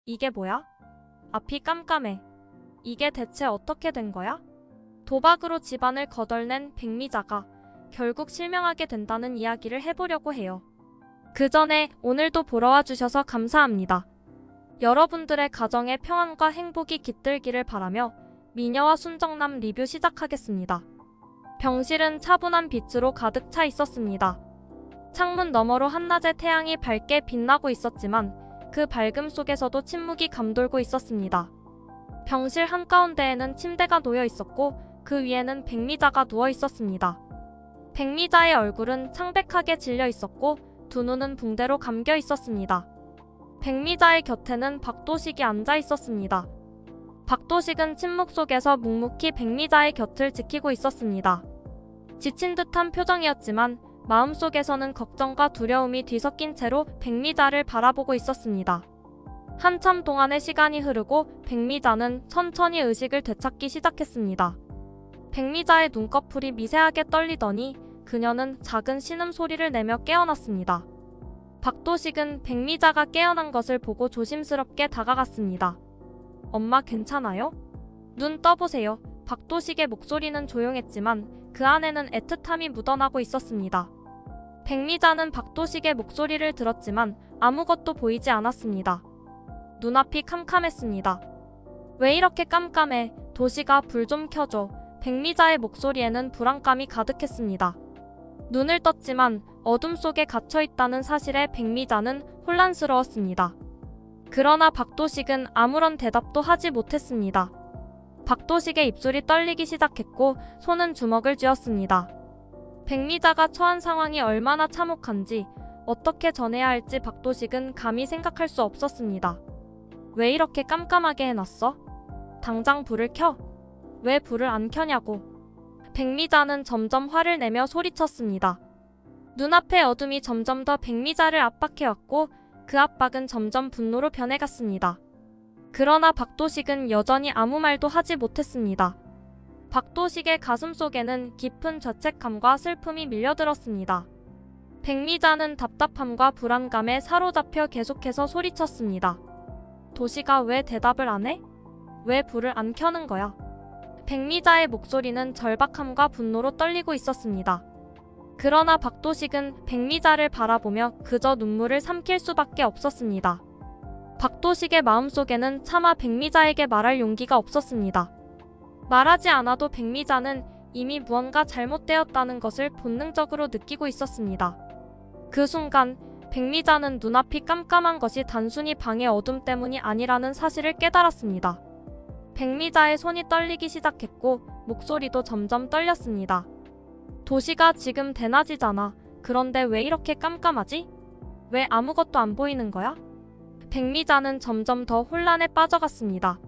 이게 뭐야? 앞이 깜깜해. 이게 대체 어떻게 된 거야? 도박으로 집안을 거덜낸 백미자가 결국 실명하게 된다는 이야기를 해보려고 해요. 그 전에 오늘도 보러 와주셔서 감사합니다. 여러분들의 가정에 평안과 행복이 깃들기를 바라며 미녀와 순정남 리뷰 시작하겠습니다. 병실은 차분한 빛으로 가득 차 있었습니다. 창문 너머로 한낮의 태양이 밝게 빛나고 있었지만 그 밝음 속에서도 침묵이 감돌고 있었습니다. 병실 한가운데에는 침대가 놓여 있었고 그 위에는 백미자가 누워 있었습니다. 백미자의 얼굴은 창백하게 질려 있었고 두 눈은 붕대로 감겨 있었습니다. 백미자의 곁에는 박도식이 앉아 있었습니다. 박도식은 침묵 속에서 묵묵히 백미자의 곁을 지키고 있었습니다. 지친 듯한 표정이었지만 마음속에서는 걱정과 두려움이 뒤섞인 채로 백미자를 바라보고 있었습니다. 한참 동안의 시간이 흐르고 백미자는 천천히 의식을 되찾기 시작했습니다. 백미자의 눈꺼풀이 미세하게 떨리더니 그녀는 작은 신음소리를 내며 깨어났습니다. 박도식은 백미자가 깨어난 것을 보고 조심스럽게 다가갔습니다. 엄마 괜찮아요? 눈 떠보세요. 박도식의 목소리는 조용했지만 그 안에는 애틋함이 묻어나고 있었습니다. 백미자는 박도식의 목소리를 들었지만 아무것도 보이지 않았습니다. 눈앞이 캄캄했습니다. 왜 이렇게 깜깜해? 도시가 불 좀 켜줘. 백미자의 목소리에는 불안감이 가득했습니다. 눈을 떴지만 어둠 속에 갇혀있다는 사실에 백미자는 혼란스러웠습니다. 그러나 박도식은 아무런 대답도 하지 못했습니다. 박도식의 입술이 떨리기 시작했고 손은 주먹을 쥐었습니다. 백미자가 처한 상황이 얼마나 참혹한지 어떻게 전해야 할지 박도식은 감히 생각할 수 없었습니다. 왜 이렇게 깜깜하게 해놨어? 당장 불을 켜. 왜 불을 안 켜냐고. 백미자는 점점 화를 내며 소리쳤습니다. 눈앞의 어둠이 점점 더 백미자를 압박해왔고 그 압박은 점점 분노로 변해갔습니다. 그러나 박도식은 여전히 아무 말도 하지 못했습니다. 박도식의 가슴 속에는 깊은 죄책감과 슬픔이 밀려들었습니다. 백미자는 답답함과 불안감에 사로잡혀 계속해서 소리쳤습니다. 도시가 왜 대답을 안 해? 왜 불을 안 켜는 거야? 백미자의 목소리는 절박함과 분노로 떨리고 있었습니다. 그러나 박도식은 백미자를 바라보며 그저 눈물을 삼킬 수밖에 없었습니다. 박도식의 마음속에는 차마 백미자에게 말할 용기가 없었습니다. 말하지 않아도 백미자는 이미 무언가 잘못되었다는 것을 본능적으로 느끼고 있었습니다. 그 순간 백미자는 눈앞이 깜깜한 것이 단순히 방의 어둠 때문이 아니라는 사실을 깨달았습니다. 백미자의 손이 떨리기 시작했고 목소리도 점점 떨렸습니다. 도시가 지금 대낮이잖아. 그런데 왜 이렇게 깜깜하지? 왜 아무것도 안 보이는 거야? 백미자는 점점 더 혼란에 빠져갔습니다.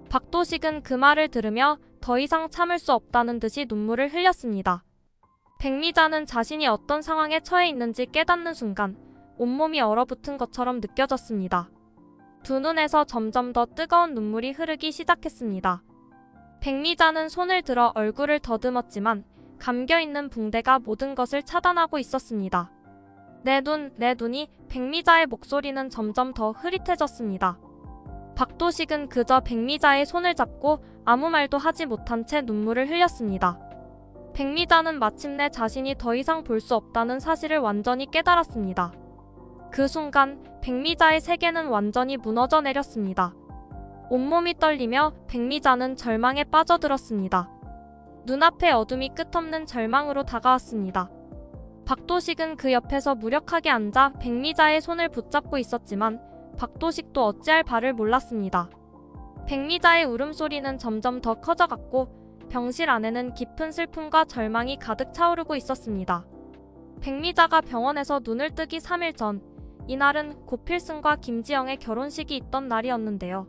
박도식은 그 말을 들으며 더 이상 참을 수 없다는 듯이 눈물을 흘렸습니다. 백미자는 자신이 어떤 상황에 처해 있는지 깨닫는 순간 온몸이 얼어붙은 것처럼 느껴졌습니다. 두 눈에서 점점 더 뜨거운 눈물이 흐르기 시작했습니다. 백미자는 손을 들어 얼굴을 더듬었지만 감겨있는 붕대가 모든 것을 차단하고 있었습니다. 내 눈이. 백미자의 목소리는 점점 더 흐릿해졌습니다. 박도식은 그저 백미자의 손을 잡고 아무 말도 하지 못한 채 눈물을 흘렸습니다. 백미자는 마침내 자신이 더 이상 볼 수 없다는 사실을 완전히 깨달았습니다. 그 순간 백미자의 세계는 완전히 무너져 내렸습니다. 온몸이 떨리며 백미자는 절망에 빠져들었습니다. 눈앞의 어둠이 끝없는 절망으로 다가왔습니다. 박도식은 그 옆에서 무력하게 앉아 백미자의 손을 붙잡고 있었지만 박도식도 어찌할 바를 몰랐습니다. 백미자의 울음소리는 점점 더 커져갔고 병실 안에는 깊은 슬픔과 절망이 가득 차오르고 있었습니다. 백미자가 병원에서 눈을 뜨기 3일 전, 이날은 고필승과 김지영의 결혼식이 있던 날이었는데요.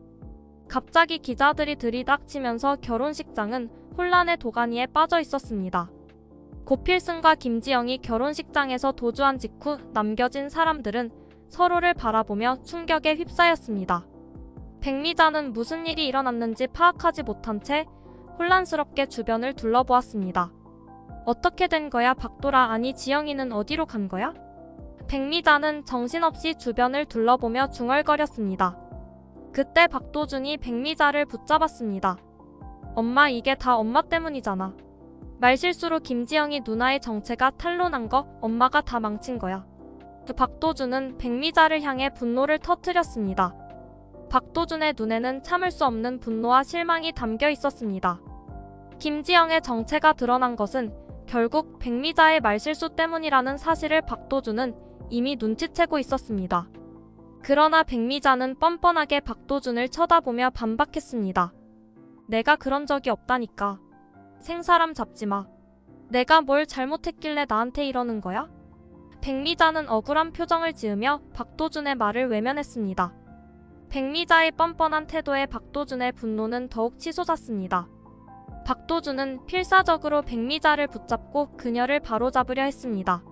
갑자기 기자들이 들이닥치면서 결혼식장은 혼란의 도가니에 빠져 있었습니다. 고필승과 김지영이 결혼식장에서 도주한 직후 남겨진 사람들은 서로를 바라보며 충격에 휩싸였습니다. 백미자는 무슨 일이 일어났는지 파악하지 못한 채 혼란스럽게 주변을 둘러보았습니다. 어떻게 된 거야? 박도라, 아니 지영이는 어디로 간 거야? 백미자는 정신없이 주변을 둘러보며 중얼거렸습니다. 그때 박도준이 백미자를 붙잡았습니다. 엄마, 이게 다 엄마 때문이잖아. 말실수로 김지영이 누나의 정체가 탄로난 거 엄마가 다 망친 거야. 박도준은 백미자를 향해 분노를 터뜨렸습니다. 박도준의 눈에는 참을 수 없는 분노와 실망이 담겨 있었습니다. 김지영의 정체가 드러난 것은 결국 백미자의 말실수 때문이라는 사실을 박도준은 이미 눈치채고 있었습니다. 그러나 백미자는 뻔뻔하게 박도준을 쳐다보며 반박했습니다. 내가 그런 적이 없다니까. 생사람 잡지 마. 내가 뭘 잘못했길래 나한테 이러는 거야? 백미자는 억울한 표정을 지으며 박도준의 말을 외면했습니다. 백미자의 뻔뻔한 태도에 박도준의 분노는 더욱 치솟았습니다. 박도준은 필사적으로 백미자를 붙잡고 그녀를 바로잡으려 했습니다.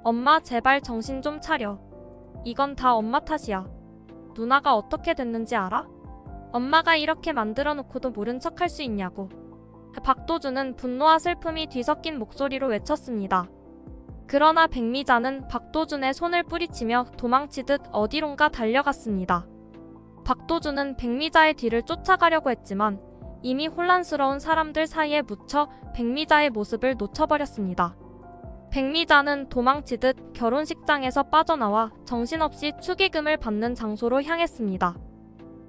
엄마, 제발 정신 좀 차려. 이건 다 엄마 탓이야. 누나가 어떻게 됐는지 알아? 엄마가 이렇게 만들어 놓고도 모른 척 할 수 있냐고. 박도준은 분노와 슬픔이 뒤섞인 목소리로 외쳤습니다. 그러나 백미자는 박도준의 손을 뿌리치며 도망치듯 어디론가 달려갔습니다. 박도준은 백미자의 뒤를 쫓아가려고 했지만 이미 혼란스러운 사람들 사이에 묻혀 백미자의 모습을 놓쳐버렸습니다. 백미자는 도망치듯 결혼식장에서 빠져나와 정신없이 축의금을 받는 장소로 향했습니다.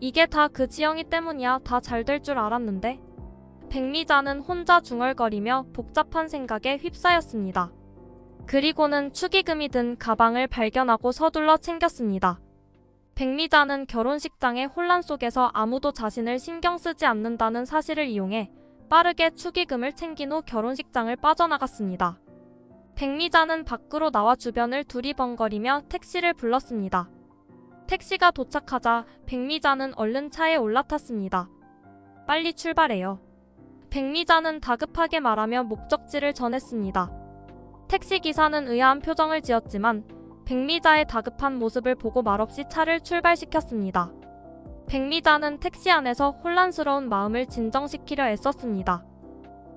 이게 다 그 지영이 때문이야. 다 잘 될 줄 알았는데. 백미자는 혼자 중얼거리며 복잡한 생각에 휩싸였습니다. 그리고는 축의금이 든 가방을 발견하고 서둘러 챙겼습니다. 백미자는 결혼식장의 혼란 속에서 아무도 자신을 신경 쓰지 않는다는 사실을 이용해 빠르게 축의금을 챙긴 후 결혼식장을 빠져나갔습니다. 백미자는 밖으로 나와 주변을 두리번거리며 택시를 불렀습니다. 택시가 도착하자 백미자는 얼른 차에 올라탔습니다. 빨리 출발해요. 백미자는 다급하게 말하며 목적지를 전했습니다. 택시기사는 의아한 표정을 지었지만 백미자의 다급한 모습을 보고 말없이 차를 출발시켰습니다. 백미자는 택시 안에서 혼란스러운 마음을 진정시키려 애썼습니다.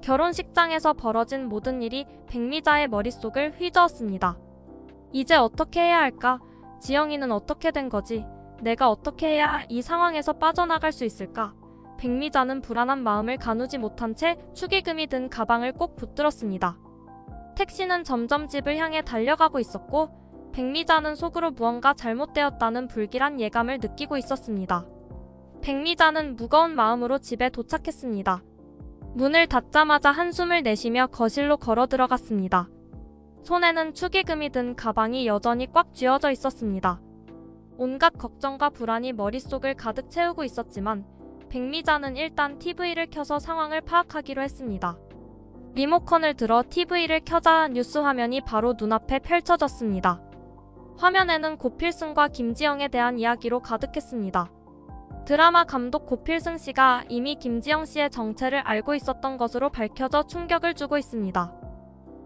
결혼식장에서 벌어진 모든 일이 백미자의 머릿속을 휘저었습니다. 이제 어떻게 해야 할까? 지영이는 어떻게 된 거지? 내가 어떻게 해야 이 상황에서 빠져나갈 수 있을까? 백미자는 불안한 마음을 가누지 못한 채 축의금이 든 가방을 꼭 붙들었습니다. 택시는 점점 집을 향해 달려가고 있었고 백미자는 속으로 무언가 잘못되었다는 불길한 예감을 느끼고 있었습니다. 백미자는 무거운 마음으로 집에 도착했습니다. 문을 닫자마자 한숨을 내쉬며 거실로 걸어 들어갔습니다. 손에는 축의금이 든 가방이 여전히 꽉 쥐어져 있었습니다. 온갖 걱정과 불안이 머릿속을 가득 채우고 있었지만 백미자는 일단 TV를 켜서 상황을 파악하기로 했습니다. 리모컨을 들어 TV를 켜자 뉴스 화면이 바로 눈앞에 펼쳐졌습니다. 화면에는 고필승과 김지영에 대한 이야기로 가득했습니다. 드라마 감독 고필승 씨가 이미 김지영 씨의 정체를 알고 있었던 것으로 밝혀져 충격을 주고 있습니다.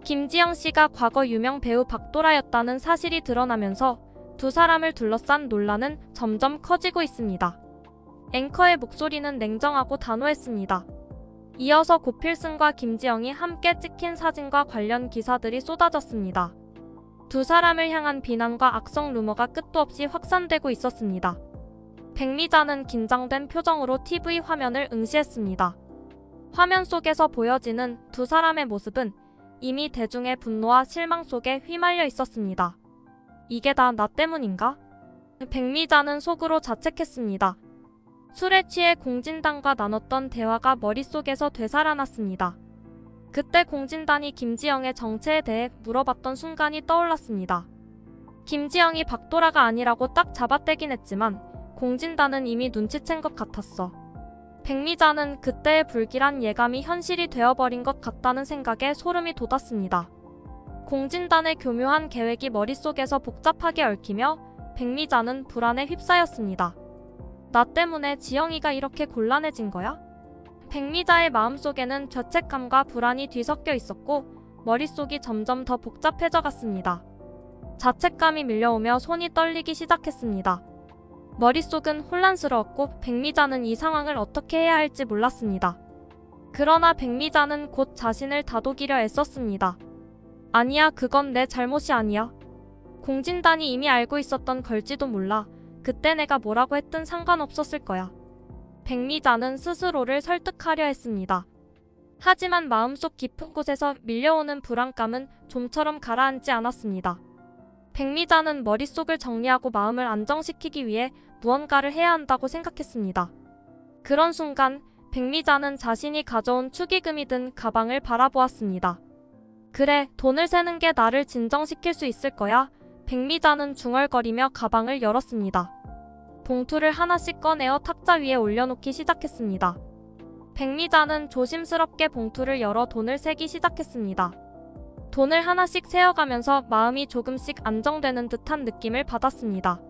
김지영 씨가 과거 유명 배우 박도라였다는 사실이 드러나면서 두 사람을 둘러싼 논란은 점점 커지고 있습니다. 앵커의 목소리는 냉정하고 단호했습니다. 이어서 고필승과 김지영이 함께 찍힌 사진과 관련 기사들이 쏟아졌습니다. 두 사람을 향한 비난과 악성 루머가 끝도 없이 확산되고 있었습니다. 백미자는 긴장된 표정으로 TV 화면을 응시했습니다. 화면 속에서 보여지는 두 사람의 모습은 이미 대중의 분노와 실망 속에 휘말려 있었습니다. 이게 다 나 때문인가? 백미자는 속으로 자책했습니다. 술에 취해 공진단과 나눴던 대화가 머릿속에서 되살아났습니다. 그때 공진단이 김지영의 정체에 대해 물어봤던 순간이 떠올랐습니다. 김지영이 박도라가 아니라고 딱 잡아떼긴 했지만 공진단은 이미 눈치챈 것 같았어. 백미자는 그때의 불길한 예감이 현실이 되어버린 것 같다는 생각에 소름이 돋았습니다. 공진단의 교묘한 계획이 머릿속에서 복잡하게 얽히며 백미자는 불안에 휩싸였습니다. 나 때문에 지영이가 이렇게 곤란해진 거야? 백미자의 마음속에는 죄책감과 불안이 뒤섞여 있었고 머릿속이 점점 더 복잡해져 갔습니다. 자책감이 밀려오며 손이 떨리기 시작했습니다. 머릿속은 혼란스러웠고 백미자는 이 상황을 어떻게 해야 할지 몰랐습니다. 그러나 백미자는 곧 자신을 다독이려 애썼습니다. 아니야, 그건 내 잘못이 아니야. 공진단이 이미 알고 있었던 걸지도 몰라. 그때 내가 뭐라고 했든 상관없었을 거야. 백미자는 스스로를 설득하려 했습니다. 하지만 마음속 깊은 곳에서 밀려오는 불안감은 좀처럼 가라앉지 않았습니다. 백미자는 머릿속을 정리하고 마음을 안정시키기 위해 무언가를 해야 한다고 생각했습니다. 그런 순간 백미자는 자신이 가져온 축의금이 든 가방을 바라보았습니다. 그래, 돈을 세는 게 나를 진정시킬 수 있을 거야. 백미자는 중얼거리며 가방을 열었습니다. 봉투를 하나씩 꺼내어 탁자 위에 올려놓기 시작했습니다. 백미자는 조심스럽게 봉투를 열어 돈을 세기 시작했습니다. 돈을 하나씩 세어가면서 마음이 조금씩 안정되는 듯한 느낌을 받았습니다.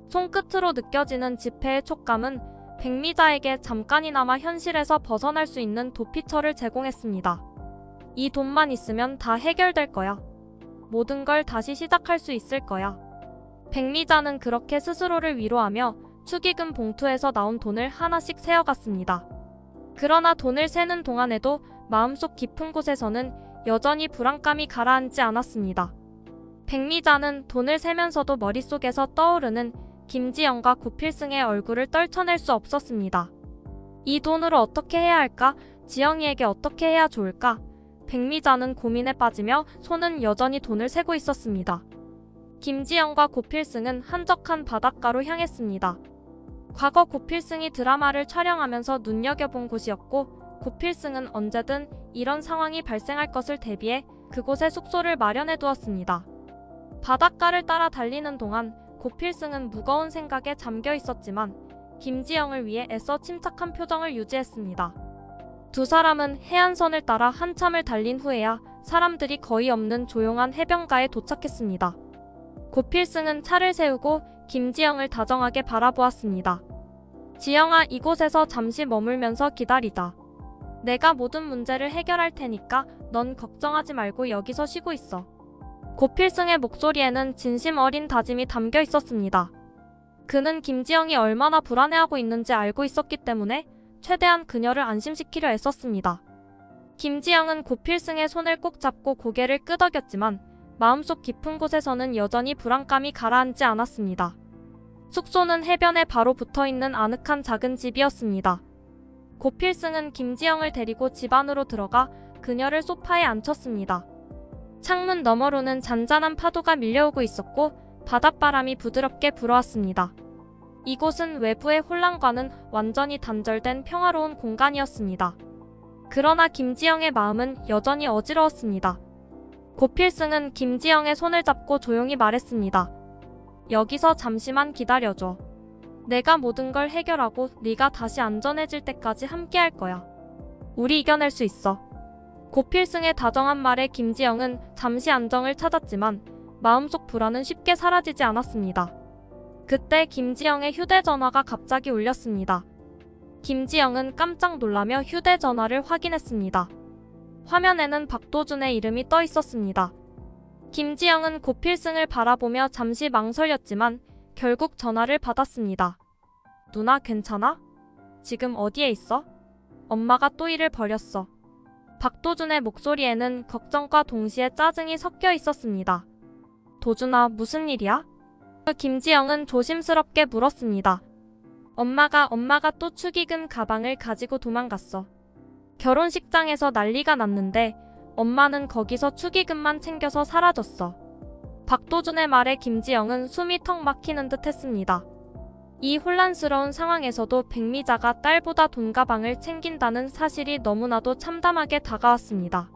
손끝으로 느껴지는 지폐의 촉감은 백미자에게 잠깐이나마 현실에서 벗어날 수 있는 도피처를 제공했습니다. 이 돈만 있으면 다 해결될 거야. 모든 걸 다시 시작할 수 있을 거야. 백미자는 그렇게 스스로를 위로하며 축의금 봉투에서 나온 돈을 하나씩 세어갔습니다. 그러나 돈을 세는 동안에도 마음속 깊은 곳에서는 여전히 불안감이 가라앉지 않았습니다. 백미자는 돈을 세면서도 머릿속에서 떠오르는 김지영과 고필승의 얼굴을 떨쳐낼 수 없었습니다. 이 돈으로 어떻게 해야 할까? 지영이에게 어떻게 해야 좋을까? 백미자는 고민에 빠지며 손은 여전히 돈을 세고 있었습니다. 김지영과 고필승은 한적한 바닷가로 향했습니다. 과거 고필승이 드라마를 촬영하면서 눈여겨본 곳이었고, 고필승은 언제든 이런 상황이 발생할 것을 대비해 그곳에 숙소를 마련해 두었습니다. 바닷가를 따라 달리는 동안 고필승은 무거운 생각에 잠겨 있었지만 김지영을 위해 애써 침착한 표정을 유지했습니다. 두 사람은 해안선을 따라 한참을 달린 후에야 사람들이 거의 없는 조용한 해변가에 도착했습니다. 고필승은 차를 세우고 김지영을 다정하게 바라보았습니다. 지영아, 이곳에서 잠시 머물면서 기다리자. 내가 모든 문제를 해결할 테니까 넌 걱정하지 말고 여기서 쉬고 있어. 고필승의 목소리에는 진심 어린 다짐이 담겨 있었습니다. 그는 김지영이 얼마나 불안해하고 있는지 알고 있었기 때문에 최대한 그녀를 안심시키려 애썼습니다. 김지영은 고필승의 손을 꼭 잡고 고개를 끄덕였지만 마음속 깊은 곳에서는 여전히 불안감이 가라앉지 않았습니다. 숙소는 해변에 바로 붙어있는 아늑한 작은 집이었습니다. 고필승은 김지영을 데리고 집 안으로 들어가 그녀를 소파에 앉혔습니다. 창문 너머로는 잔잔한 파도가 밀려오고 있었고 바닷바람이 부드럽게 불어왔습니다. 이곳은 외부의 혼란과는 완전히 단절된 평화로운 공간이었습니다. 그러나 김지영의 마음은 여전히 어지러웠습니다. 고필승은 김지영의 손을 잡고 조용히 말했습니다. 여기서 잠시만 기다려줘. 내가 모든 걸 해결하고 네가 다시 안전해질 때까지 함께 할 거야. 우리 이겨낼 수 있어. 고필승의 다정한 말에 김지영은 잠시 안정을 찾았지만 마음속 불안은 쉽게 사라지지 않았습니다. 그때 김지영의 휴대전화가 갑자기 울렸습니다. 김지영은 깜짝 놀라며 휴대전화를 확인했습니다. 화면에는 박도준의 이름이 떠 있었습니다. 김지영은 고필승을 바라보며 잠시 망설였지만 결국 전화를 받았습니다. 누나, 괜찮아? 지금 어디에 있어? 엄마가 또 일을 벌였어. 박도준의 목소리에는 걱정과 동시에 짜증이 섞여 있었습니다. 도준아, 무슨 일이야? 김지영은 조심스럽게 물었습니다. 엄마가 또 축의금 가방을 가지고 도망갔어. 결혼식장에서 난리가 났는데 엄마는 거기서 축의금만 챙겨서 사라졌어. 박도준의 말에 김지영은 숨이 턱 막히는 듯 했습니다. 이 혼란스러운 상황에서도 백미자가 딸보다 돈 가방을 챙긴다는 사실이 너무나도 참담하게 다가왔습니다.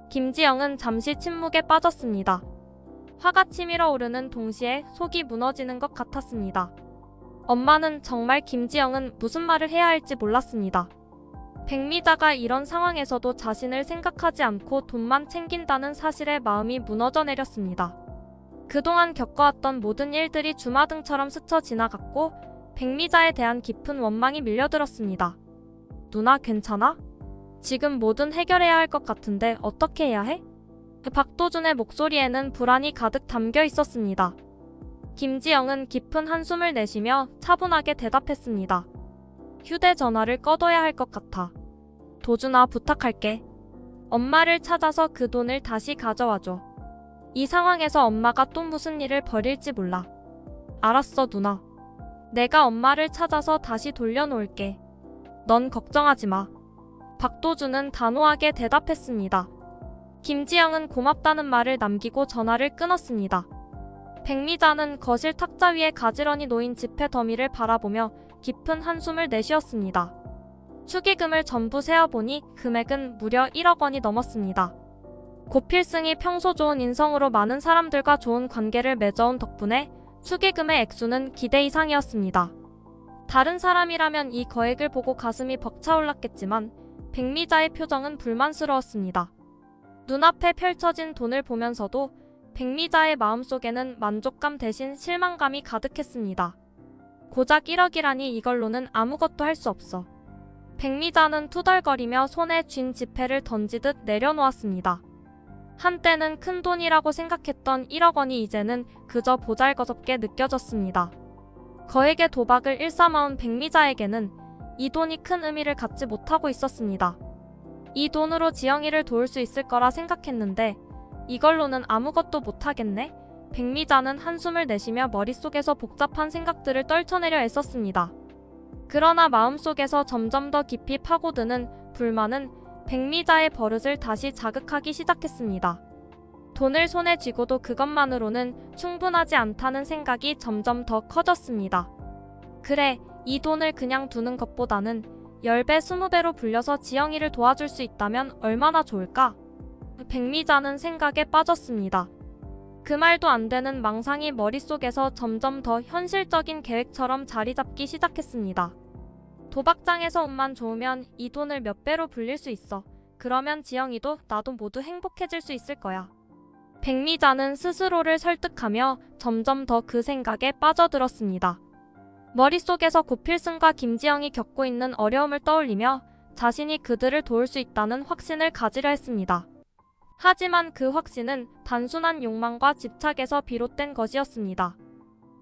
김지영은 잠시 침묵에 빠졌습니다. 화가 치밀어 오르는 동시에 속이 무너지는 것 같았습니다. 엄마는 정말 김지영은 무슨 말을 해야 할지 몰랐습니다. 백미자가 이런 상황에서도 자신을 생각하지 않고 돈만 챙긴다는 사실에 마음이 무너져 내렸습니다. 그동안 겪어왔던 모든 일들이 주마등처럼 스쳐 지나갔고 백미자에 대한 깊은 원망이 밀려들었습니다. 누나, 괜찮아? 지금 뭐든 해결해야 할 것 같은데 어떻게 해야 해? 박도준의 목소리에는 불안이 가득 담겨 있었습니다. 김지영은 깊은 한숨을 내쉬며 차분하게 대답했습니다. 휴대전화를 꺼둬야 할 것 같아. 도준아, 부탁할게. 엄마를 찾아서 그 돈을 다시 가져와줘. 이 상황에서 엄마가 또 무슨 일을 벌일지 몰라. 알았어, 누나. 내가 엄마를 찾아서 다시 돌려놓을게. 넌 걱정하지 마. 박도준은 단호하게 대답했습니다. 김지영은 고맙다는 말을 남기고 전화를 끊었습니다. 백미자는 거실 탁자 위에 가지런히 놓인 지폐 더미를 바라보며 깊은 한숨을 내쉬었습니다. 축의금을 전부 세어보니 금액은 무려 1억 원이 넘었습니다. 고필승이 평소 좋은 인성으로 많은 사람들과 좋은 관계를 맺어온 덕분에 축의금의 액수는 기대 이상이었습니다. 다른 사람이라면 이 거액을 보고 가슴이 벅차올랐겠지만 백미자의 표정은 불만스러웠습니다. 눈앞에 펼쳐진 돈을 보면서도 백미자의 마음속에는 만족감 대신 실망감이 가득했습니다. 고작 1억이라니 이걸로는 아무것도 할 수 없어. 백미자는 투덜거리며 손에 쥔 지폐를 던지듯 내려놓았습니다. 한때는 큰 돈이라고 생각했던 1억 원이 이제는 그저 보잘것없게 느껴졌습니다. 거액의 도박을 일삼아온 백미자에게는 이 돈이 큰 의미를 갖지 못하고 있었습니다. 이 돈으로 지영이를 도울 수 있을 거라 생각했는데 이걸로는 아무것도 못하겠네? 백미자는 한숨을 내쉬며 머릿속에서 복잡한 생각들을 떨쳐내려 애썼습니다. 그러나 마음속에서 점점 더 깊이 파고드는 불만은 백미자의 버릇을 다시 자극하기 시작했습니다. 돈을 손에 쥐고도 그것만으로는 충분하지 않다는 생각이 점점 더 커졌습니다. 그래, 이 돈을 그냥 두는 것보다는 10배, 20배로 불려서 지영이를 도와줄 수 있다면 얼마나 좋을까? 백미자는 생각에 빠졌습니다. 그 말도 안 되는 망상이 머릿속에서 점점 더 현실적인 계획처럼 자리 잡기 시작했습니다. 도박장에서 운만 좋으면 이 돈을 몇 배로 불릴 수 있어. 그러면 지영이도 나도 모두 행복해질 수 있을 거야. 백미자는 스스로를 설득하며 점점 더 그 생각에 빠져들었습니다. 머릿속에서 고필승과 김지영이 겪고 있는 어려움을 떠올리며 자신이 그들을 도울 수 있다는 확신을 가지려 했습니다. 하지만 그 확신은 단순한 욕망과 집착에서 비롯된 것이었습니다.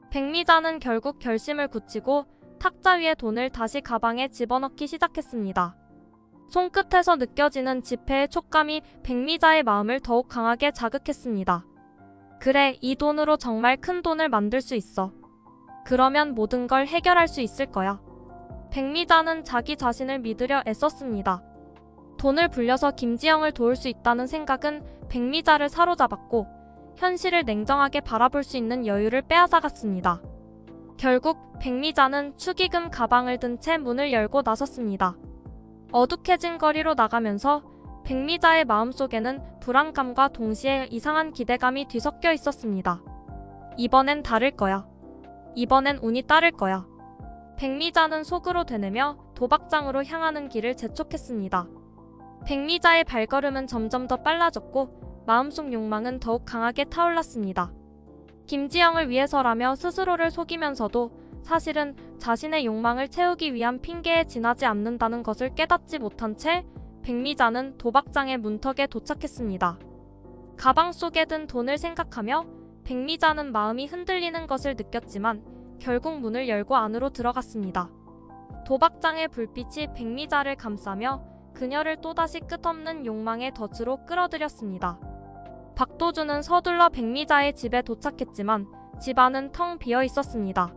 백미자는 결국 결심을 굳히고 탁자 위에 돈을 다시 가방에 집어넣기 시작했습니다. 손끝에서 느껴지는 지폐의 촉감이 백미자의 마음을 더욱 강하게 자극했습니다. 그래, 이 돈으로 정말 큰 돈을 만들 수 있어. 그러면 모든 걸 해결할 수 있을 거야. 백미자는 자기 자신을 믿으려 애썼습니다. 돈을 불려서 김지영을 도울 수 있다는 생각은 백미자를 사로잡았고 현실을 냉정하게 바라볼 수 있는 여유를 빼앗아갔습니다. 결국 백미자는 축의금 가방을 든 채 문을 열고 나섰습니다. 어둑해진 거리로 나가면서 백미자의 마음속에는 불안감과 동시에 이상한 기대감이 뒤섞여 있었습니다. 이번엔 다를 거야. 이번엔 운이 따를 거야. 백미자는 속으로 되뇌며 도박장으로 향하는 길을 재촉했습니다. 백미자의 발걸음은 점점 더 빨라졌고 마음속 욕망은 더욱 강하게 타올랐습니다. 김지영을 위해서라며 스스로를 속이면서도 사실은 자신의 욕망을 채우기 위한 핑계에 지나지 않는다는 것을 깨닫지 못한 채 백미자는 도박장의 문턱에 도착했습니다. 가방 속에 든 돈을 생각하며 백미자는 마음이 흔들리는 것을 느꼈지만 결국 문을 열고 안으로 들어갔습니다. 도박장의 불빛이 백미자를 감싸며 그녀를 또다시 끝없는 욕망의 덫으로 끌어들였습니다. 박도준은 서둘러 백미자의 집에 도착했지만 집 안은 텅 비어 있었습니다.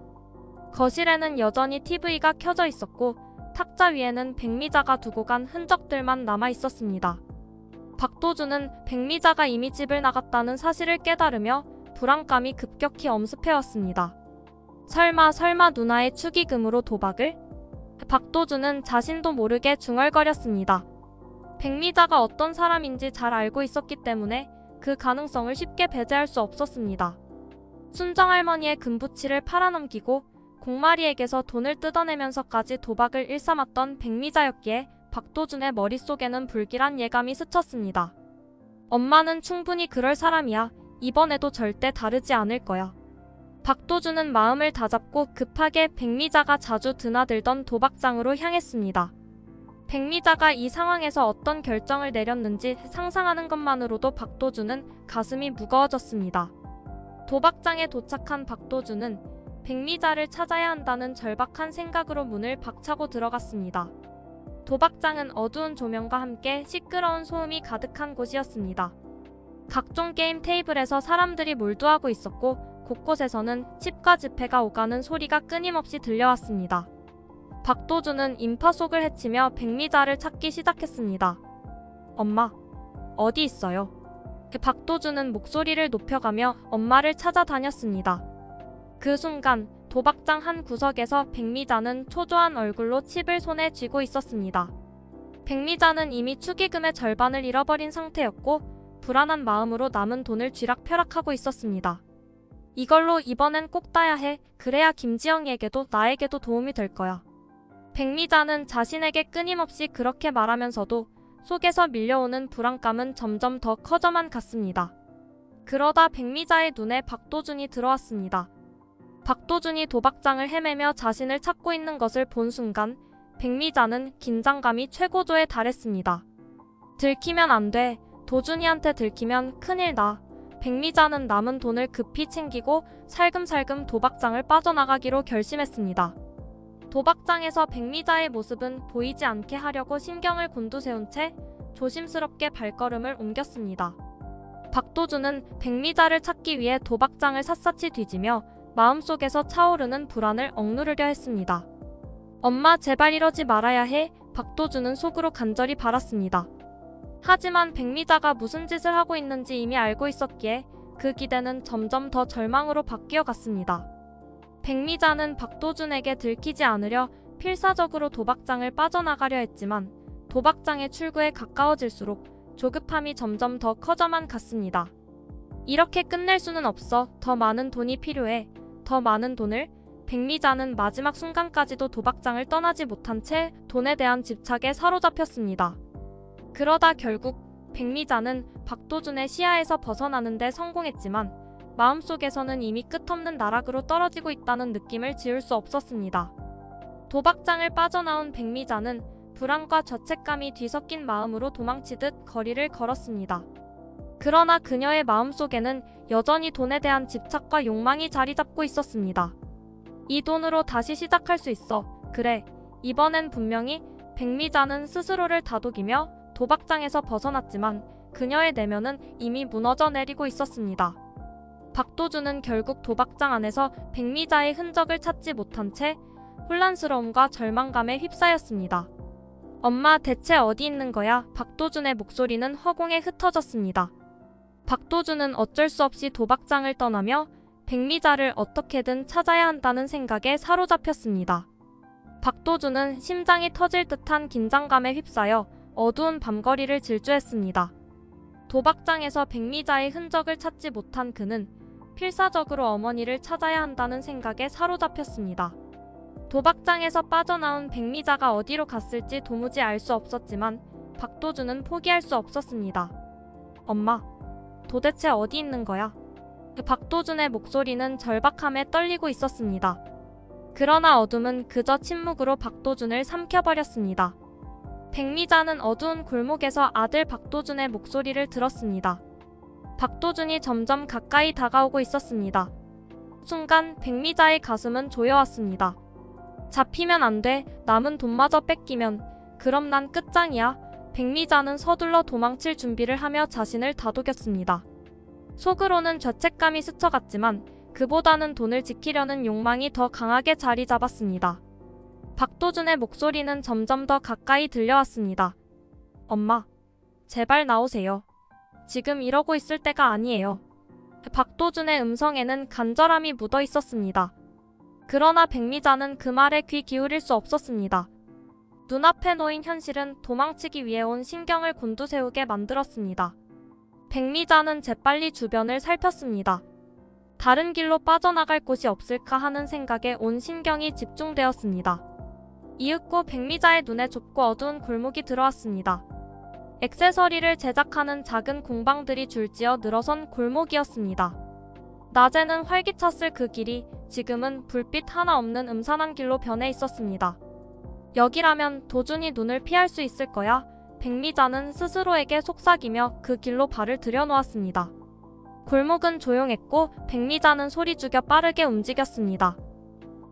거실에는 여전히 TV가 켜져 있었고 탁자 위에는 백미자가 두고 간 흔적들만 남아 있었습니다. 박도준은 백미자가 이미 집을 나갔다는 사실을 깨달으며 불안감이 급격히 엄습해왔습니다. 설마 누나의 축의금으로 도박을? 박도준은 자신도 모르게 중얼거렸습니다. 백미자가 어떤 사람인지 잘 알고 있었기 때문에 그 가능성을 쉽게 배제할 수 없었습니다. 순정할머니의 금부치를 팔아넘기고 공마리에게서 돈을 뜯어내면서까지 도박을 일삼았던 백미자였기에 박도준의 머릿속에는 불길한 예감이 스쳤습니다. 엄마는 충분히 그럴 사람이야. 이번에도 절대 다르지 않을 거야. 박도준은 마음을 다잡고 급하게 백미자가 자주 드나들던 도박장으로 향했습니다. 백미자가 이 상황에서 어떤 결정을 내렸는지 상상하는 것만으로도 박도준은 가슴이 무거워졌습니다. 도박장에 도착한 박도준은 백미자를 찾아야 한다는 절박한 생각으로 문을 박차고 들어갔습니다. 도박장은 어두운 조명과 함께 시끄러운 소음이 가득한 곳이었습니다. 각종 게임 테이블에서 사람들이 몰두하고 있었고 곳곳에서는 칩과 지폐가 오가는 소리가 끊임없이 들려왔습니다. 박도준은 인파 속을 헤치며 백미자를 찾기 시작했습니다. 엄마, 어디 있어요? 박도준은 목소리를 높여가며 엄마를 찾아다녔습니다. 그 순간 도박장 한 구석에서 백미자는 초조한 얼굴로 칩을 손에 쥐고 있었습니다. 백미자는 이미 축의금의 절반을 잃어버린 상태였고 불안한 마음으로 남은 돈을 쥐락펴락하고 있었습니다. 이걸로 이번엔 꼭 따야 해. 그래야 김지영에게도 나에게도 도움이 될 거야. 백미자는 자신에게 끊임없이 그렇게 말하면서도 속에서 밀려오는 불안감은 점점 더 커져만 갔습니다. 그러다 백미자의 눈에 박도준이 들어왔습니다. 박도준이 도박장을 헤매며 자신을 찾고 있는 것을 본 순간 백미자는 긴장감이 최고조에 달했습니다. 들키면 안 돼. 도준이한테 들키면 큰일 나. 백미자는 남은 돈을 급히 챙기고 살금살금 도박장을 빠져나가기로 결심했습니다. 도박장에서 백미자의 모습은 보이지 않게 하려고 신경을 곤두세운 채 조심스럽게 발걸음을 옮겼습니다. 박도준은 백미자를 찾기 위해 도박장을 샅샅이 뒤지며 마음속에서 차오르는 불안을 억누르려 했습니다. 엄마, 제발 이러지 말아야 해. 박도준은 속으로 간절히 바랐습니다. 하지만 백미자가 무슨 짓을 하고 있는지 이미 알고 있었기에 그 기대는 점점 더 절망으로 바뀌어 갔습니다. 백미자는 박도준에게 들키지 않으려 필사적으로 도박장을 빠져나가려 했지만 도박장의 출구에 가까워질수록 조급함이 점점 더 커져만 갔습니다. 이렇게 끝낼 수는 없어. 더 많은 돈이 필요해. 더 많은 돈을. 백미자는 마지막 순간까지도 도박장을 떠나지 못한 채 돈에 대한 집착에 사로잡혔습니다. 그러다 결국 백미자는 박도준의 시야에서 벗어나는 데 성공했지만 마음속에서는 이미 끝없는 나락으로 떨어지고 있다는 느낌을 지울 수 없었습니다. 도박장을 빠져나온 백미자는 불안과 죄책감이 뒤섞인 마음으로 도망치듯 거리를 걸었습니다. 그러나 그녀의 마음속에는 여전히 돈에 대한 집착과 욕망이 자리 잡고 있었습니다. 이 돈으로 다시 시작할 수 있어. 그래, 이번엔 분명히. 백미자는 스스로를 다독이며 도박장에서 벗어났지만 그녀의 내면은 이미 무너져 내리고 있었습니다. 박도준은 결국 도박장 안에서 백미자의 흔적을 찾지 못한 채 혼란스러움과 절망감에 휩싸였습니다. 엄마, 대체 어디 있는 거야? 박도준의 목소리는 허공에 흩어졌습니다. 박도준은 어쩔 수 없이 도박장을 떠나며 백미자를 어떻게든 찾아야 한다는 생각에 사로잡혔습니다. 박도준은 심장이 터질 듯한 긴장감에 휩싸여 어두운 밤거리를 질주했습니다. 도박장에서 백미자의 흔적을 찾지 못한 그는 필사적으로 어머니를 찾아야 한다는 생각에 사로잡혔습니다. 도박장에서 빠져나온 백미자가 어디로 갔을지 도무지 알 수 없었지만 박도준은 포기할 수 없었습니다. 엄마, 도대체 어디 있는 거야? 박도준의 목소리는 절박함에 떨리고 있었습니다. 그러나 어둠은 그저 침묵으로 박도준을 삼켜버렸습니다. 백미자는 어두운 골목에서 아들 박도준의 목소리를 들었습니다. 박도준이 점점 가까이 다가오고 있었습니다. 순간 백미자의 가슴은 조여왔습니다. 잡히면 안 돼. 남은 돈마저 뺏기면 그럼 난 끝장이야. 백미자는 서둘러 도망칠 준비를 하며 자신을 다독였습니다. 속으로는 죄책감이 스쳐갔지만 그보다는 돈을 지키려는 욕망이 더 강하게 자리 잡았습니다. 박도준의 목소리는 점점 더 가까이 들려왔습니다. 엄마, 제발 나오세요. 지금 이러고 있을 때가 아니에요. 박도준의 음성에는 간절함이 묻어 있었습니다. 그러나 백미자는 그 말에 귀 기울일 수 없었습니다. 눈앞에 놓인 현실은 도망치기 위해 온 신경을 곤두세우게 만들었습니다. 백미자는 재빨리 주변을 살폈습니다. 다른 길로 빠져나갈 곳이 없을까 하는 생각에 온 신경이 집중되었습니다. 이윽고 백미자의 눈에 좁고 어두운 골목이 들어왔습니다. 액세서리를 제작하는 작은 공방들이 줄지어 늘어선 골목이었습니다. 낮에는 활기찼을 그 길이 지금은 불빛 하나 없는 음산한 길로 변해 있었습니다. 여기라면 도준이 눈을 피할 수 있을 거야. 백미자는 스스로에게 속삭이며 그 길로 발을 들여놓았습니다. 골목은 조용했고 백미자는 소리 죽여 빠르게 움직였습니다.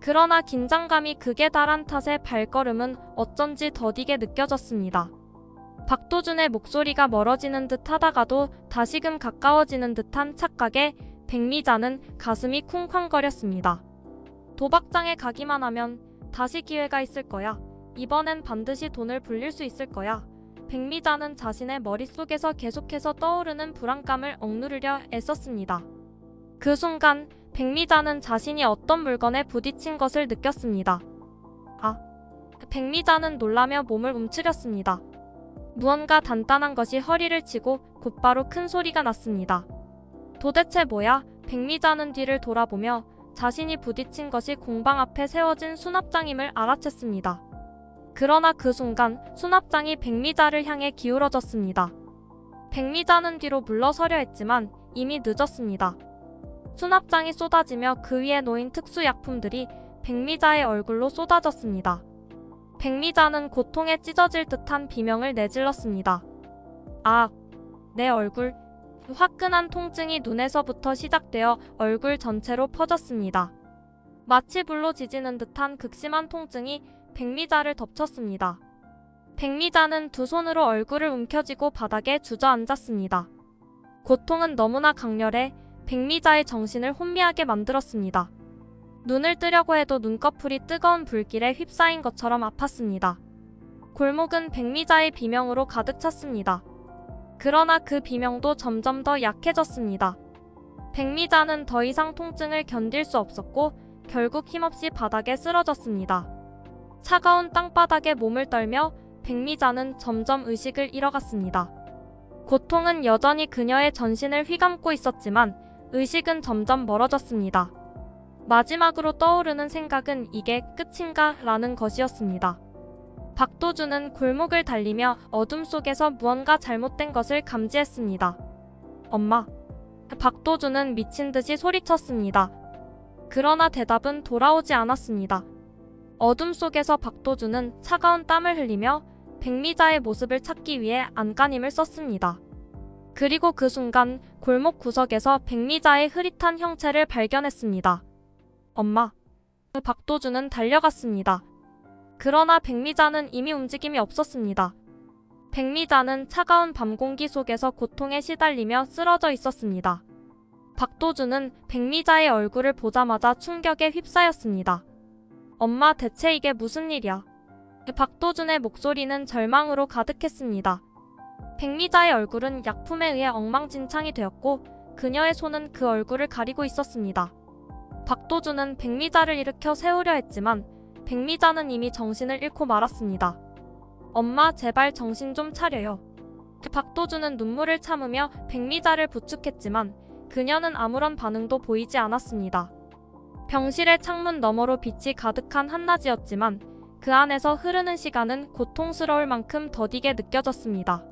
그러나 긴장감이 극에 달한 탓에 발걸음은 어쩐지 더디게 느껴졌습니다. 박도준의 목소리가 멀어지는 듯 하다가도 다시금 가까워지는 듯한 착각에 백미자는 가슴이 쿵쾅거렸습니다. 도박장에 가기만 하면 다시 기회가 있을 거야. 이번엔 반드시 돈을 불릴 수 있을 거야. 백미자는 자신의 머릿속에서 계속해서 떠오르는 불안감을 억누르려 애썼습니다. 그 순간 백미자는 자신이 어떤 물건에 부딪힌 것을 느꼈습니다. 아! 백미자는 놀라며 몸을 움츠렸습니다. 무언가 단단한 것이 허리를 치고 곧바로 큰 소리가 났습니다. 도대체 뭐야? 백미자는 뒤를 돌아보며 자신이 부딪힌 것이 공방 앞에 세워진 수납장임을 알아챘습니다. 그러나 그 순간 수납장이 백미자를 향해 기울어졌습니다. 백미자는 뒤로 물러서려 했지만 이미 늦었습니다. 수납장이 쏟아지며 그 위에 놓인 특수약품들이 백미자의 얼굴로 쏟아졌습니다. 백미자는 고통에 찢어질 듯한 비명을 내질렀습니다. 아, 내 얼굴. 화끈한 통증이 눈에서부터 시작되어 얼굴 전체로 퍼졌습니다. 마치 불로 지지는 듯한 극심한 통증이 백미자를 덮쳤습니다. 백미자는 두 손으로 얼굴을 움켜쥐고 바닥에 주저앉았습니다. 고통은 너무나 강렬해 백미자의 정신을 혼미하게 만들었습니다. 눈을 뜨려고 해도 눈꺼풀이 뜨거운 불길에 휩싸인 것처럼 아팠습니다. 골목은 백미자의 비명으로 가득 찼습니다. 그러나 그 비명도 점점 더 약해졌습니다. 백미자는 더 이상 통증을 견딜 수 없었고 결국 힘없이 바닥에 쓰러졌습니다. 차가운 땅바닥에 몸을 떨며 백미자는 점점 의식을 잃어갔습니다. 고통은 여전히 그녀의 전신을 휘감고 있었지만 의식은 점점 멀어졌습니다. 마지막으로 떠오르는 생각은 이게 끝인가? 라는 것이었습니다. 박도준은 골목을 달리며 어둠 속에서 무언가 잘못된 것을 감지했습니다. 엄마. 박도준은 미친 듯이 소리쳤습니다. 그러나 대답은 돌아오지 않았습니다. 어둠 속에서 박도준은 차가운 땀을 흘리며 백미자의 모습을 찾기 위해 안간힘을 썼습니다. 그리고 그 순간 골목 구석에서 백미자의 흐릿한 형체를 발견했습니다. 엄마. 박도준은 달려갔습니다. 그러나 백미자는 이미 움직임이 없었습니다. 백미자는 차가운 밤 공기 속에서 고통에 시달리며 쓰러져 있었습니다. 박도준은 백미자의 얼굴을 보자마자 충격에 휩싸였습니다. 엄마, 대체 이게 무슨 일이야? 박도준의 목소리는 절망으로 가득했습니다. 백미자의 얼굴은 약품에 의해 엉망진창이 되었고 그녀의 손은 그 얼굴을 가리고 있었습니다. 박도준은 백미자를 일으켜 세우려 했지만 백미자는 이미 정신을 잃고 말았습니다. 엄마, 제발 정신 좀 차려요. 박도준은 눈물을 참으며 백미자를 부축했지만 그녀는 아무런 반응도 보이지 않았습니다. 병실의 창문 너머로 빛이 가득한 한낮이었지만 그 안에서 흐르는 시간은 고통스러울 만큼 더디게 느껴졌습니다.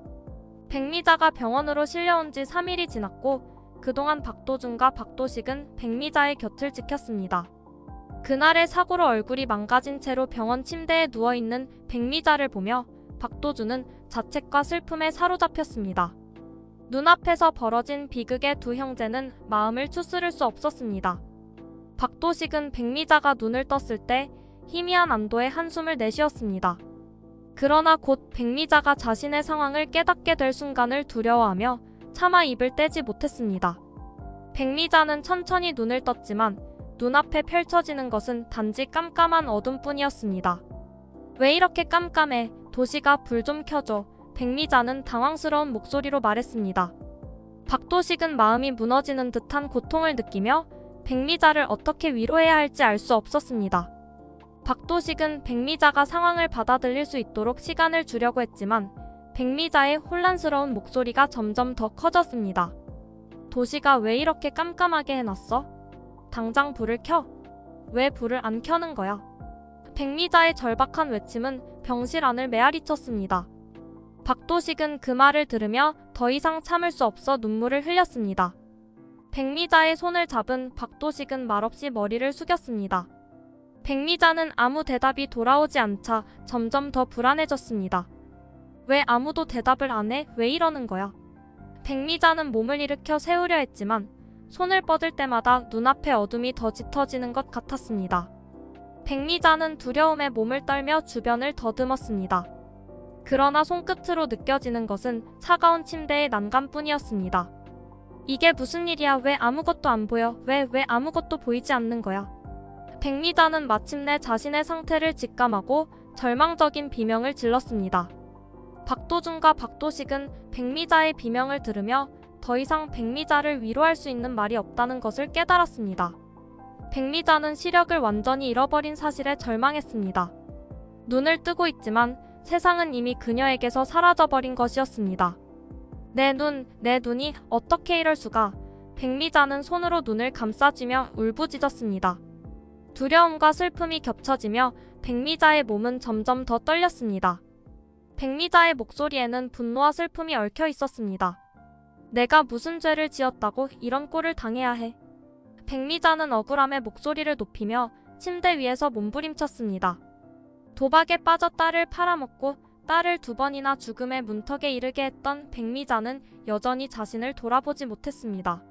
백미자가 병원으로 실려온 지 3일이 지났고 그동안 박도준과 박도식은 백미자의 곁을 지켰습니다. 그날의 사고로 얼굴이 망가진 채로 병원 침대에 누워있는 백미자를 보며 박도준은 자책과 슬픔에 사로잡혔습니다. 눈앞에서 벌어진 비극의 두 형제는 마음을 추스를 수 없었습니다. 박도식은 백미자가 눈을 떴을 때 희미한 안도의 한숨을 내쉬었습니다. 그러나 곧 백미자가 자신의 상황을 깨닫게 될 순간을 두려워하며 차마 입을 떼지 못했습니다. 백미자는 천천히 눈을 떴지만 눈앞에 펼쳐지는 것은 단지 깜깜한 어둠뿐이었습니다. 왜 이렇게 깜깜해? 도시가 불 좀 켜줘. 백미자는 당황스러운 목소리로 말했습니다. 박도식은 마음이 무너지는 듯한 고통을 느끼며 백미자를 어떻게 위로해야 할지 알 수 없었습니다. 박도식은 백미자가 상황을 받아들일 수 있도록 시간을 주려고 했지만 백미자의 혼란스러운 목소리가 점점 더 커졌습니다. 도시가 왜 이렇게 깜깜하게 해놨어? 당장 불을 켜. 왜 불을 안 켜는 거야? 백미자의 절박한 외침은 병실 안을 메아리쳤습니다. 박도식은 그 말을 들으며 더 이상 참을 수 없어 눈물을 흘렸습니다. 백미자의 손을 잡은 박도식은 말없이 머리를 숙였습니다. 백미자는 아무 대답이 돌아오지 않자 점점 더 불안해졌습니다. 왜 아무도 대답을 안 해? 왜 이러는 거야? 백미자는 몸을 일으켜 세우려 했지만 손을 뻗을 때마다 눈앞의 어둠이 더 짙어지는 것 같았습니다. 백미자는 두려움에 몸을 떨며 주변을 더듬었습니다. 그러나 손끝으로 느껴지는 것은 차가운 침대의 난간뿐이었습니다. 이게 무슨 일이야? 왜 아무것도 안 보여? 왜 아무것도 보이지 않는 거야? 백미자는 마침내 자신의 상태를 직감하고 절망적인 비명을 질렀습니다. 박도준과 박도식은 백미자의 비명을 들으며 더 이상 백미자를 위로할 수 있는 말이 없다는 것을 깨달았습니다. 백미자는 시력을 완전히 잃어버린 사실에 절망했습니다. 눈을 뜨고 있지만 세상은 이미 그녀에게서 사라져버린 것이었습니다. 내 눈이 어떻게 이럴 수가. 백미자는 손으로 눈을 감싸쥐며 울부짖었습니다. 두려움과 슬픔이 겹쳐지며 백미자의 몸은 점점 더 떨렸습니다. 백미자의 목소리에는 분노와 슬픔이 얽혀 있었습니다. 내가 무슨 죄를 지었다고 이런 꼴을 당해야 해. 백미자는 억울함에 목소리를 높이며 침대 위에서 몸부림쳤습니다. 도박에 빠져 딸을 팔아먹고 딸을 2번이나 죽음의 문턱에 이르게 했던 백미자는 여전히 자신을 돌아보지 못했습니다.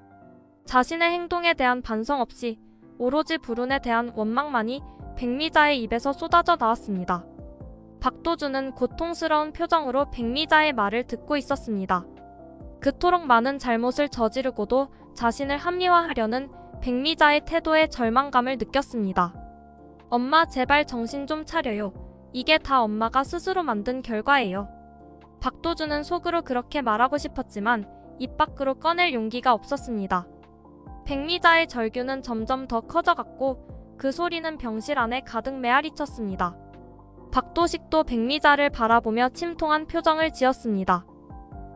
자신의 행동에 대한 반성 없이 오로지 불운에 대한 원망만이 백미자의 입에서 쏟아져 나왔습니다. 박도준은 고통스러운 표정으로 백미자의 말을 듣고 있었습니다. 그토록 많은 잘못을 저지르고도 자신을 합리화하려는 백미자의 태도에 절망감을 느꼈습니다. 엄마 제발 정신 좀 차려요. 이게 다 엄마가 스스로 만든 결과예요. 박도준은 속으로 그렇게 말하고 싶었지만 입 밖으로 꺼낼 용기가 없었습니다. 백미자의 절규는 점점 더 커져갔고 그 소리는 병실 안에 가득 메아리쳤습니다. 박도식도 백미자를 바라보며 침통한 표정을 지었습니다.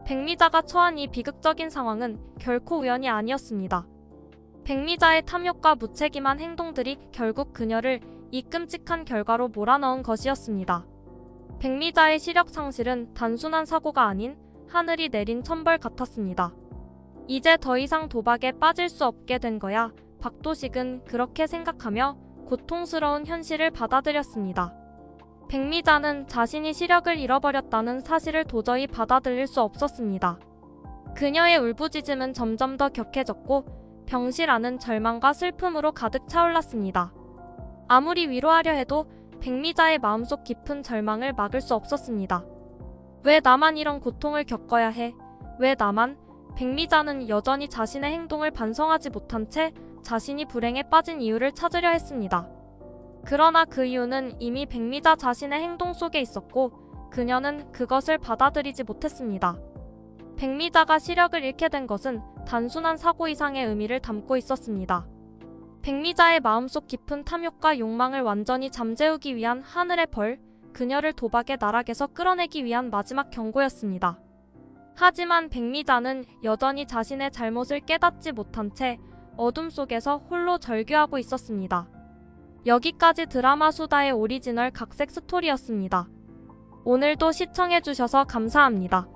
백미자가 처한 이 비극적인 상황은 결코 우연이 아니었습니다. 백미자의 탐욕과 무책임한 행동들이 결국 그녀를 이 끔찍한 결과로 몰아넣은 것이었습니다. 백미자의 시력 상실은 단순한 사고가 아닌 하늘이 내린 천벌 같았습니다. 이제 더 이상 도박에 빠질 수 없게 된 거야. 박도식은 그렇게 생각하며 고통스러운 현실을 받아들였습니다. 백미자는 자신이 시력을 잃어버렸다는 사실을 도저히 받아들일 수 없었습니다. 그녀의 울부짖음은 점점 더 격해졌고 병실 안은 절망과 슬픔으로 가득 차올랐습니다. 아무리 위로하려 해도 백미자의 마음속 깊은 절망을 막을 수 없었습니다. 왜 나만 이런 고통을 겪어야 해? 왜 나만? 백미자는 여전히 자신의 행동을 반성하지 못한 채 자신이 불행에 빠진 이유를 찾으려 했습니다. 그러나 그 이유는 이미 백미자 자신의 행동 속에 있었고 그녀는 그것을 받아들이지 못했습니다. 백미자가 시력을 잃게 된 것은 단순한 사고 이상의 의미를 담고 있었습니다. 백미자의 마음속 깊은 탐욕과 욕망을 완전히 잠재우기 위한 하늘의 벌, 그녀를 도박의 나락에서 끌어내기 위한 마지막 경고였습니다. 하지만 백미자는 여전히 자신의 잘못을 깨닫지 못한 채 어둠 속에서 홀로 절규하고 있었습니다. 여기까지 드라마 수다의 오리지널 각색 스토리였습니다. 오늘도 시청해주셔서 감사합니다.